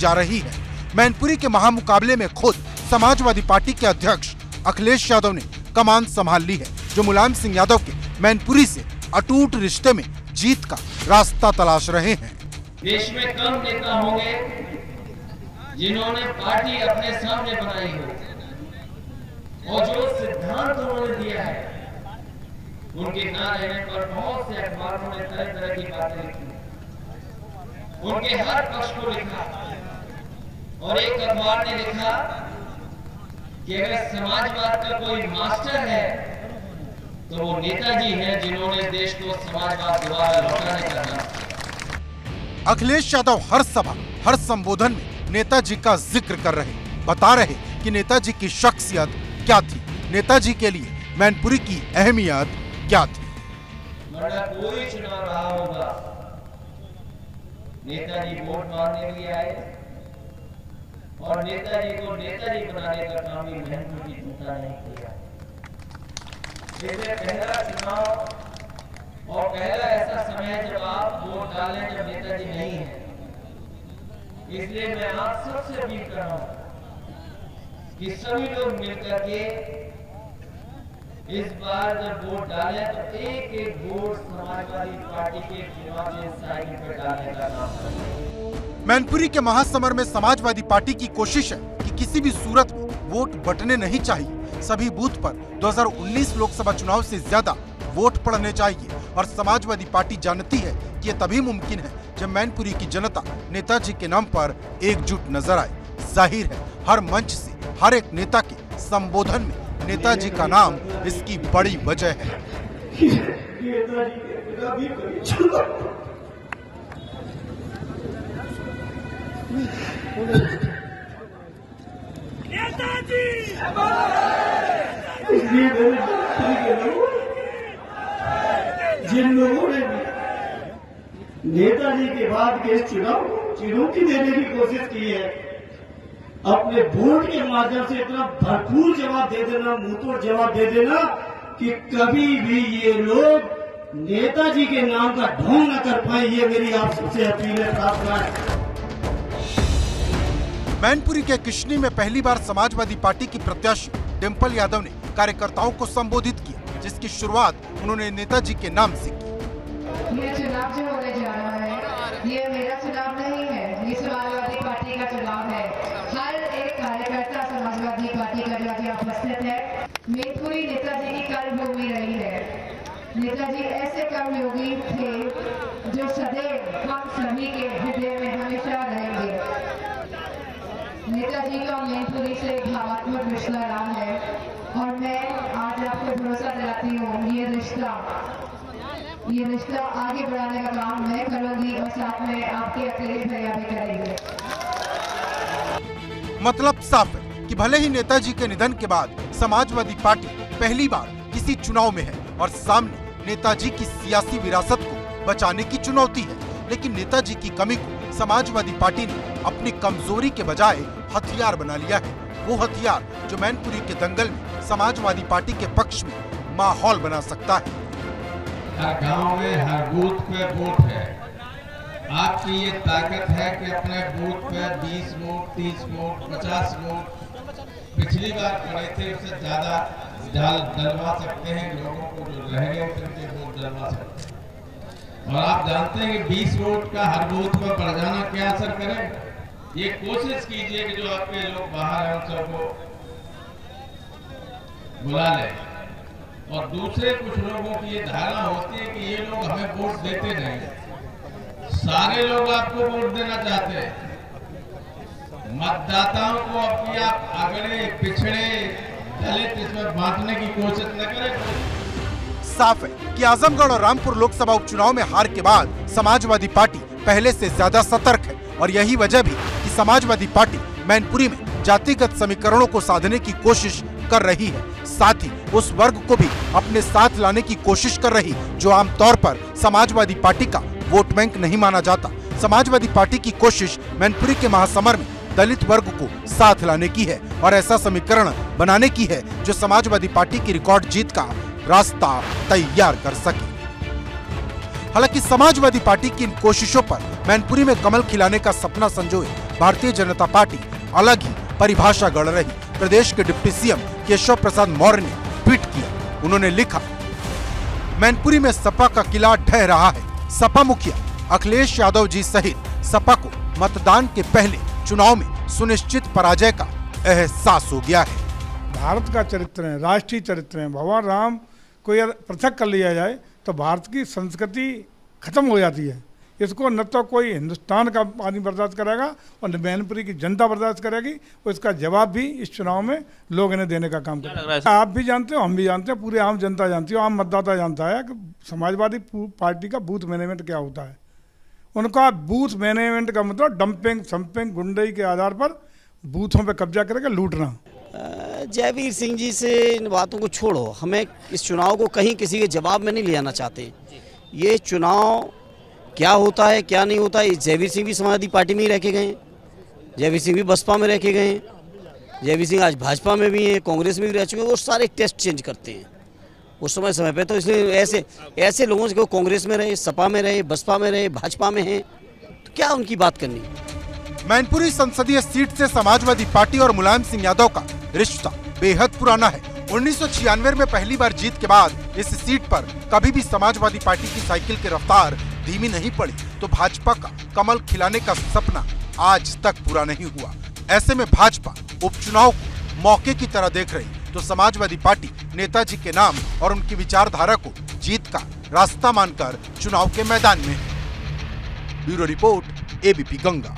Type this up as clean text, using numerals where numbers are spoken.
जा रही है। मैनपुरी के महामुकाबले में खुद समाजवादी पार्टी के अध्यक्ष अखिलेश यादव ने कमान संभाल ली है, जो मुलायम सिंह यादव के मैनपुरी से अटूट रिश्ते में जीत का रास्ता तलाश रहे हैं। देश में कम नेता होंगे जिन्होंने पार्टी अपने सामने बनाई हो और जो सिद्धांत उन्होंने दिया है उनके ना रहने पर बहुत से अखबारों ने तरह तरह की बातें लिखी, उनके हर पक्ष को लिखा और एक अखबार ने लिखा कि अगर समाजवाद का कोई मास्टर है तो वो नेताजी हैं, जिन्होंने देश को समाजवाद दोबारा लौटाने का काम। अखिलेश यादव हर सभा हर संबोधन में नेताजी का जिक्र कर रहे, बता रहे कि नेताजी की शख्सियत क्या थी, नेताजी के लिए मैनपुरी की अहमियत क्या थी। वरना कोई चुनाव रहा होगा, नेताजी वोट मांगने लिए आए और नेताजी को नेताजी बनाने का काम भी मैनपुर की जनता ने किया। इसलिए पहला चुनाव और पहला ऐसा समय जब आप वोट डालें जब नेताजी नहीं है, इसलिए मैं आप सबसे अपील कर रहा हूं कि सभी लोग मिलकर के इस बार जब वोट डालें तो एक एक वोट समाजवादी पार्टी के चुनावी साइकिल पर डालने का काम करें। मैनपुरी के महासमर में समाजवादी पार्टी की कोशिश है कि किसी भी सूरत में वोट बंटने नहीं चाहिए। सभी बूथ पर 2019 लोकसभा चुनाव से ज्यादा वोट पड़ने चाहिए और समाजवादी पार्टी जानती है कि ये तभी मुमकिन है जब मैनपुरी की जनता नेताजी के नाम पर एकजुट नजर आए। जाहिर है हर मंच से हर एक नेता के संबोधन में नेताजी का नाम इसकी बड़ी वजह है। नेताजी जिन लोगों ने नेताजी के बाद के चुनौती देने की कोशिश की है, अपने वोट के माध्यम से इतना भरपूर जवाब दे देना, मुंहतोड़ जवाब दे देना कि कभी भी ये लोग नेताजी के नाम का ढोंग न कर पाए। ये मेरी आप सबसे अपील है, प्रार्थना है। मैनपुरी के किशनी में पहली बार समाजवादी पार्टी की प्रत्याशी डिंपल यादव ने कार्यकर्ताओं को संबोधित किया, जिसकी शुरुआत उन्होंने नेताजी के नाम से की। ये चुनाव जो होने जा रहा है ये मेरा चुनाव नहीं है, ये समाजवादी पार्टी का चुनाव है। हर एक कार्यकर्ता समाजवादी पार्टी का जो यहाँ उपस्थित है। मैनपुरी नेताजी की कर्मभूमि रही है। नेताजी ऐसे कर्मयोगी थे जो सदैव हम सभी के हृदय में हमेशा रहेंगे। नेताजी का मैनपुरी से भावनात्मक रिश्ता रहा है और मैं आज आपको भरोसा दिलाती हूँ ये रिश्ता आगे बढ़ाने का काम मैं करूंगी और साथ में आपके अखिलेश भैया भी करेंगे। मतलब साफ है कि भले ही नेताजी के निधन के बाद समाजवादी पार्टी पहली बार किसी चुनाव में है और सामने नेताजी की सियासी विरासत को बचाने की चुनौती है, लेकिन नेताजी की कमी को समाजवादी पार्टी ने अपनी कमजोरी के बजाय हथियार बना लिया है। वो हथियार जो मैनपुरी के दंगल में समाजवादी पार्टी के पक्ष में माहौल बना सकता है। हर गांव में हर बूथ पे वोट है। आपकी ये ताकत है कि अपने बूथ पे 20 वोट, 30 वोट, 50 वोट पिछली बार पड़े थे उससे ज्यादा डलवा सकते हैं। लोगों को जो रह गए उनके वोट डलवा सकते हैं। और आप जानते हैं कि 20 वोट का हर बूथ पर बढ़ जाना क्या असर करेगा। ये कोशिश कीजिए कि जो आपके लोग बाहर हैं उन सबको बुला लें। और दूसरे कुछ लोगों की ये धारणा होती है कि ये लोग हमें वोट देते नहीं। सारे लोग आपको वोट देना चाहते हैं। मतदाताओं को अपनी आप अगड़े पिछड़े दलित इसमें बांटने की कोशिश न करें। साफ है कि आजमगढ़ और रामपुर लोकसभा उपचुनाव में हार के बाद समाजवादी पार्टी पहले से ज्यादा सतर्क है और यही वजह भी कि समाजवादी पार्टी मैनपुरी में जातिगत समीकरणों को साधने की कोशिश कर रही है। साथ ही उस वर्ग को भी अपने साथ लाने की कोशिश कर रही जो आमतौर पर समाजवादी पार्टी का वोट बैंक नहीं माना जाता। समाजवादी पार्टी की कोशिश मैनपुरी के महासमर में दलित वर्ग को साथ लाने की है और ऐसा समीकरण बनाने की है जो समाजवादी पार्टी की रिकॉर्ड जीत का रास्ता तैयार कर सके। हालांकि समाजवादी पार्टी की इन कोशिशों पर मैनपुरी में कमल खिलाने का सपना संजोए भारतीय जनता पार्टी अलग ही परिभाषा गढ़ रही। प्रदेश के डिप्टी सीएम केशव प्रसाद मौर्य ने ट्वीट किया। उन्होंने लिखा, मैनपुरी में सपा का किला ढह रहा है। सपा मुखिया अखिलेश यादव जी सहित सपा को मतदान के पहले चुनाव में सुनिश्चित पराजय का एहसास हो गया है। भारत का चरित्र है, राष्ट्रीय चरित्र है। भगवान राम को यदि पृथक कर लिया जाए तो भारत की संस्कृति खत्म हो जाती है। इसको न तो कोई हिंदुस्तान का आदमी बर्दाश्त करेगा और न मैनपुरी की जनता बर्दाश्त करेगी। और इसका जवाब भी इस चुनाव में लोग इन्हें देने का काम करेंगे। आप भी जानते हो, हम भी जानते हैं, पूरी आम जनता जानती है, आम मतदाता जानता है कि समाजवादी पार्टी का बूथ मैनेजमेंट क्या होता है। उनका बूथ मैनेजमेंट का मतलब डंपिंग, संपिंग, गुंडई के आधार पर बूथों पे कब्जा करके लूटना। जयवीर सिंह जी से इन बातों को छोड़ो, हमें इस चुनाव को कहीं किसी के जवाब में नहीं ले जाना चाहते। ये चुनाव क्या होता है क्या नहीं होता है, जयवीर सिंह भी समाजवादी पार्टी में ही रह के गए, जयवीर सिंह भी बसपा में रह के गए, जयवीर सिंह आज भाजपा में भी हैं, कांग्रेस में भी रह चुके हैं। वो सारे टेस्ट चेंज करते हैं उस समय पे। तो इसलिए ऐसे लोगों से कांग्रेस में रहे, सपा में रहे, बसपा में रहे, भाजपा में हैं, तो क्या उनकी बात करनी। मैनपुरी संसदीय सीट से समाजवादी पार्टी और मुलायम सिंह यादव का रिश्ता बेहद पुराना है। 1996 में पहली बार जीत के बाद इस सीट पर कभी भी समाजवादी पार्टी की साइकिल की रफ्तार धीमी नहीं पड़ी, तो भाजपा का कमल खिलाने का सपना आज तक पूरा नहीं हुआ। ऐसे में भाजपा उपचुनाव को मौके की तरह देख रही, तो समाजवादी पार्टी नेताजी के नाम और उनकी विचारधारा को जीत का रास्ता मानकर चुनाव के मैदान में है। Bureau report, ABP Ganga.